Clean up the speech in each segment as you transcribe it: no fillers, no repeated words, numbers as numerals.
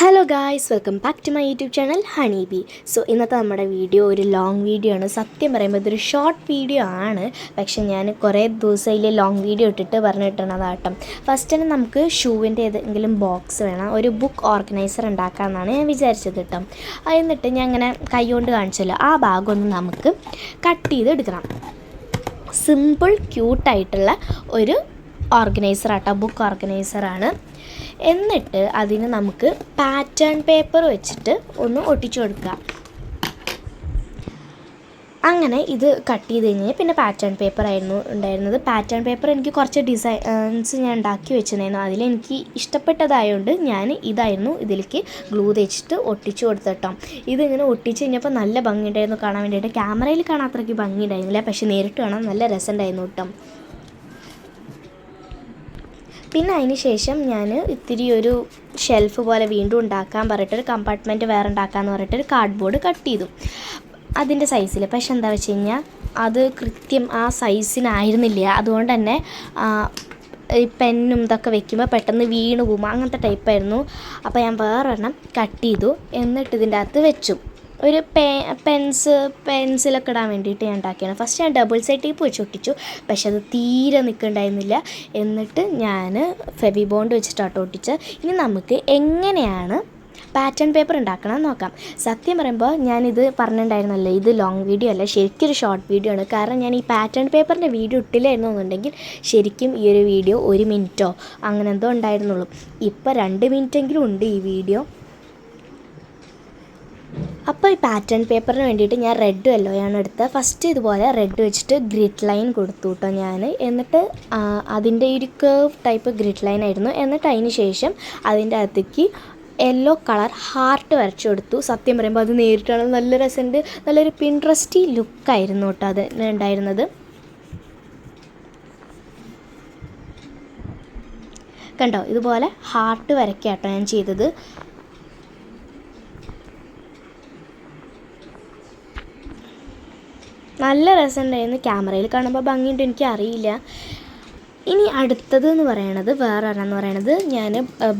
Hello guys, welcome back to my YouTube channel Honey B. So ഇന്നത്തെ നമ്മുടെ video ഒരു long video ആണ്. സത്യം പറയുമ്പോൾ ഇതൊരു ഷോർട്ട് വീഡിയോ ആണ്, പക്ഷേ ഞാൻ കുറേ ദിവസമായില്ലേ ലോങ് വീഡിയോ ഇട്ടിട്ട് പറഞ്ഞിട്ടുള്ളതാട്ടം. ഫസ്റ്റ് തന്നെ നമുക്ക് ഷൂവിൻ്റെ ഏതെങ്കിലും ബോക്സ് വേണം, ഒരു ബുക്ക് ഓർഗനൈസർ ഉണ്ടാക്കാമെന്നാണ് ഞാൻ വിചാരിച്ചത് കേട്ടോ. എന്നിട്ട് ഞാൻ അങ്ങനെ കൈകൊണ്ട് കാണിച്ചല്ലോ, ആ ഭാഗം ഒന്ന് നമുക്ക് കട്ട് ചെയ്ത് എടുക്കണം. സിമ്പിൾ ക്യൂട്ടായിട്ടുള്ള ഒരു ഓർഗനൈസറാട്ടോ, ബുക്ക് ഓർഗനൈസറാണ്. എന്നിട്ട് അതിന് നമുക്ക് പാറ്റേൺ പേപ്പർ വെച്ചിട്ട് ഒന്ന് ഒട്ടിച്ചു കൊടുക്കുക. അങ്ങനെ ഇത് കട്ട് ചെയ്ത് കഴിഞ്ഞാൽ പിന്നെ പാറ്റേൺ പേപ്പർ ആയിരുന്നു ഉണ്ടായിരുന്നത്. പാറ്റേൺ പേപ്പർ എനിക്ക് കുറച്ച് ഡിസൈൻസ് ഞാൻ ഉണ്ടാക്കി വെച്ചിട്ടുണ്ടായിരുന്നു. അതിലെനിക്ക് ഇഷ്ടപ്പെട്ടതായതുകൊണ്ട് ഞാൻ ഇതായിരുന്നു ഇതിലേക്ക് ഗ്ലൂ തേച്ചിട്ട് ഒട്ടിച്ചു കൊടുത്തിട്ടോ. ഇതിങ്ങനെ ഒട്ടിച്ച് കഴിഞ്ഞപ്പോൾ നല്ല ഭംഗിയുണ്ടായിരുന്നു കാണാൻ വേണ്ടിയിട്ട്. ക്യാമറയിൽ കാണാൻ അത്രയ്ക്ക് ഭംഗി ഉണ്ടായിരുന്നില്ല, പക്ഷേ നേരിട്ട് കാണാൻ നല്ല രസമുണ്ടായിരുന്നു കേട്ടോ. പിന്നെ അതിന് ശേഷം ഞാൻ ഇത്തിരി ഒരു ഷെൽഫ് പോലെ വീണ്ടും ഉണ്ടാക്കാൻ പറഞ്ഞിട്ടൊരു കമ്പാർട്ട്മെൻറ്റ് വേറെ ഉണ്ടാക്കാമെന്ന് പറഞ്ഞിട്ടൊരു കാർഡ്ബോർഡ് കട്ട് ചെയ്തു അതിൻ്റെ സൈസിൽ. പക്ഷെ എന്താ വെച്ച് കഴിഞ്ഞാൽ അത് കൃത്യം ആ സൈസിനായിരുന്നില്ല. അതുകൊണ്ട് തന്നെ ഈ പെന്നും ഇതൊക്കെ വെക്കുമ്പോൾ പെട്ടെന്ന് വീണ് പോകും, അങ്ങനത്തെ ടൈപ്പായിരുന്നു. അപ്പോൾ ഞാൻ വേറൊരെണ്ണം കട്ട് ചെയ്തു, എന്നിട്ട് ഇതിൻ്റെ അകത്ത് വെച്ചു. ഒരു പെൻസിലൊക്കെ ഇടാൻ വേണ്ടിയിട്ട് ഞാൻ ഉണ്ടാക്കിയാണ്. ഫസ്റ്റ് ഞാൻ ഡബിൾ സൈഡ് ടേപ്പ് വെച്ച് ഒട്ടിച്ചു, പക്ഷെ അത് തീരെ നിൽക്കുന്നുണ്ടായിരുന്നില്ല. എന്നിട്ട് ഞാൻ ഫെവി ബോണ്ട് വെച്ചിട്ടാട്ടോ ഒട്ടിച്ച്. ഇനി നമുക്ക് എങ്ങനെയാണ് പാറ്റേൺ പേപ്പർ ഉണ്ടാക്കണം നോക്കാം. സത്യം പറയുമ്പോൾ ഞാനിത് പറഞ്ഞിട്ടുണ്ടായിരുന്നല്ലോ, ഇത് ലോങ് വീഡിയോ അല്ല, ശരിക്കൊരു ഷോർട്ട് വീഡിയോ ആണ്. കാരണം ഞാൻ ഈ പാറ്റേൺ പേപ്പറിൻ്റെ വീഡിയോ ഇട്ടില്ലായിരുന്നു എന്നുണ്ടെങ്കിൽ ശരിക്കും ഈ ഒരു വീഡിയോ 1 മിനിറ്റോ അങ്ങനെ എന്തോ ഉണ്ടായിരുന്നുള്ളൂ. ഇപ്പോൾ 2 മിനിറ്റെങ്കിലും ഉണ്ട് ഈ വീഡിയോ. അപ്പോൾ ഈ പാറ്റേൺ പേപ്പറിന് വേണ്ടിയിട്ട് ഞാൻ റെഡ് യെല്ലോയാണ് എടുത്തത്. ഫസ്റ്റ് ഇതുപോലെ റെഡ് വെച്ചിട്ട് ഗ്രിഡ് ലൈൻ കൊടുത്തു കേട്ടോ ഞാൻ. എന്നിട്ട് അതിൻ്റെ ഒരു കേർവ് ടൈപ്പ് ഗ്രിഡ് ലൈൻ ആയിരുന്നു. എന്നിട്ട് അതിന് ശേഷം അതിൻ്റെ അകത്തേക്ക് യെല്ലോ കളർ ഹാർട്ട് വരച്ചു കൊടുത്തു. സത്യം പറയുമ്പോൾ അത് നേരിട്ടാണ് നല്ല രസമുണ്ട്, നല്ലൊരു പിൻട്രസ്റ്റി ലുക്കായിരുന്നു കേട്ടോ അത് ഉണ്ടായിരുന്നത്. കണ്ടോ, ഇതുപോലെ ഹാർട്ട് വരയ്ക്കാട്ടോ ഞാൻ ചെയ്തത്. നല്ല രസമുണ്ടായിരുന്നു. ക്യാമറയിൽ കാണുമ്പോൾ ഭംഗിയുണ്ട്, എനിക്ക് അറിയില്ല. ഇനി അടുത്തത് എന്ന് പറയണത് വേറൊരെണ്ണം പറയണത് ഞാൻ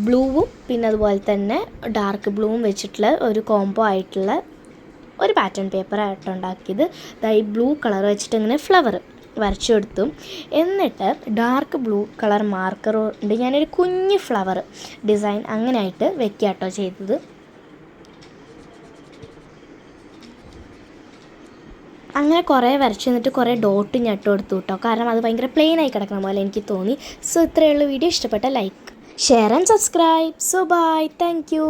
ബ്ലൂവും പിന്നെ അതുപോലെ തന്നെ ഡാർക്ക് ബ്ലൂവും വെച്ചിട്ടുള്ള ഒരു കോംബോ ആയിട്ടുള്ള ഒരു പാറ്റേൺ പേപ്പർ ആയിട്ട് ഉണ്ടാക്കിയത്. ഈ ബ്ലൂ കളർ വെച്ചിട്ട് ഇങ്ങനെ ഫ്ലവർ വരച്ചു കൊടുത്തു. എന്നിട്ട് ഡാർക്ക് ബ്ലൂ കളർ മാർക്കർ കൊണ്ട് ഞാനൊരു കുഞ്ഞ് ഫ്ലവർ ഡിസൈൻ അങ്ങനെ ആയിട്ട് വെക്കാട്ടോ ചെയ്തത്. അങ്ങനെ കുറേ വരച്ച് എന്നിട്ട് കുറേ ഡോട്ട് ഞെട്ട് കൊടുത്തു കേട്ടോ, കാരണം അത് ഭയങ്കര പ്ലെയിൻ ആയി കിടക്കുന്ന പോലെ എനിക്ക് തോന്നി. സോ ഇത്രയുള്ള വീഡിയോ ഇഷ്ടപ്പെട്ട like, share and subscribe. So bye, thank U.